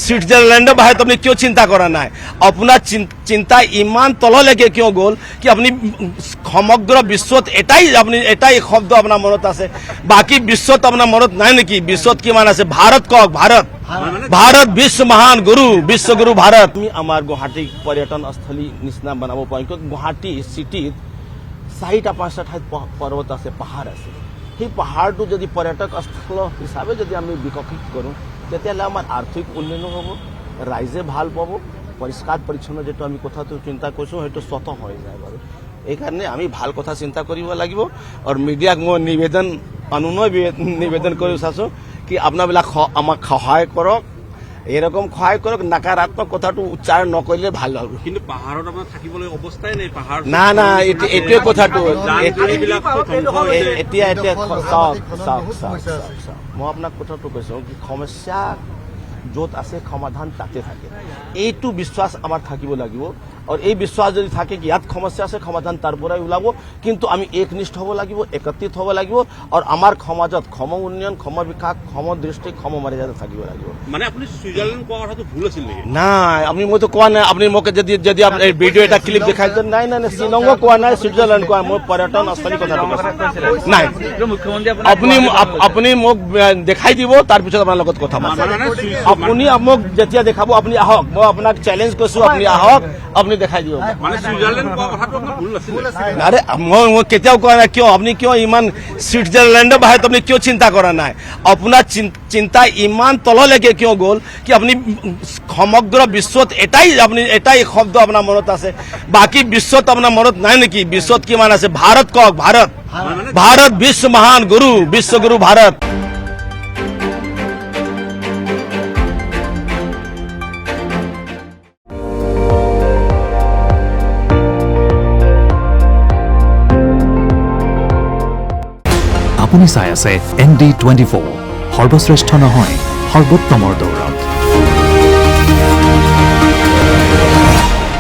स्विट्जरलैंडৰ বাহিৰত আপুনি কিয় চিন্তা কৰা নাই আপোনাৰ চিন্তা ইমান তললৈকে কিয় গ'ল কি আপুনি সমগ্ৰ বিশ্বত এটাই শব্দ আপোনাৰ মনত আছে বাকি বিশ্বত আপোনাৰ মনত নাই নেকি বিশ্বত কিমান আছে ভাৰত কক ভাৰত বিশ্ব মহান গুৰু বিশ্বগুৰু ভাৰত আমি আমাৰ গুৱাহাটী পৰ্যটনস্থলী নিচিনা বনাব পাৰিম গুৱাহাটী সিটিত 4-5টা ঠাইত পৰ্বত আছে পাহাৰ আছে সেই পাহাৰটো যদি পৰ্যটক স্থল হিচাপে যদি আমি বিকশিত কৰোঁ তেতিয়াহ'লে আমাৰ আৰ্থিক উন্নয়ন হ'ব ৰাইজে ভাল পাব পৰিষ্কাৰ পৰিচ্ছন্ন যেটো আমি কথাটো চিন্তা কৰিছোঁ সেইটো স্বতঃ হৈ যায় বাৰু এইকাৰণে আমি ভাল কথা চিন্তা কৰিব লাগিব আৰু মিডিয়াক মই নিবেদন কৰি চাইছোঁ কি আপোনাবিলাক আমাক সহায় কৰক এৰকম ক্ষয় কৰক নকাৰাত্মক কথাটো উচ্চাৰণ নকৰিলে ভাল হ'ব কিন্তু পাহাৰত আপোনাৰ থাকিবলৈ অৱস্থাই নাই পাহাৰ না এটোৱে কথাটো এতিয়া মই আপোনাক কথাটো কৈছোঁ কি সমস্যা য'ত আছে সমাধান তাতে থাকে এইটো বিশ্বাস আমাৰ থাকিব লাগিব আৰু এই বিশ্বাস যদি থাকে কি ইয়াত সমস্যা আছে সমাধান তাৰ পৰাই ওলাব কিন্তু আমি একনিষ্ঠ হ'ব লাগিব একত্ৰিত হ'ব লাগিব আৰু আমাৰ সমাজত সম উন্নয়ন সম বিকাশ সম দৃষ্টি সম মৰ্যাদা থাকিব লাগিব মানে আপুনি সুইজাৰলেণ্ড কোৱা কথাটো ভুল আছিল নেকি নাই আপুনি মইতো কোৱা নাই আপুনি মোক যদি আপুনি ভিডিঅ' এটা ক্লিপ দেখাই দিন নাই শ্বিলংক কোৱা নাই সুইজাৰলেণ্ড কোৱা মই পৰ্যটন স্থলী কথাটো কৈছোঁ নাই আপুনি মোক দেখাই দিব তাৰপিছত আপোনাৰ লগত কথা আপুনি মোক যেতিয়া দেখাব আপুনি আহক মই আপোনাক চ্যালেঞ্জ কৰিছোঁ আপুনি আহক আপুনি দেখাই দিব মানে সুইজাৰলেণ্ড কোৱা কথাটো আপোনাৰ ভুল আছিল আৰে মই কেতিয়াও কোৱা নাই কিয় আপুনি কিয় ইমান সুইজাৰলেণ্ডৰ বাহিৰত আপুনি কিয় চিন্তা কৰা নাই আপোনাৰ চিন্তা ইমান তললৈকে কিয় গ'ল কি আপুনি সমগ্ৰ বিশ্বত এটাই শব্দ আপোনাৰ মনত আছে বাকি বিশ্বত আপোনাৰ মনত নাই নেকি বিশ্বত কিমান আছে ভাৰত কক ভাৰত বিশ্ব মহান গুৰু বিশ্বগুৰু ভাৰত আপুনি চাই আছে ND24 সৰ্বশ্ৰেষ্ঠ নহয় সৰ্বোত্তমৰ দৌৰ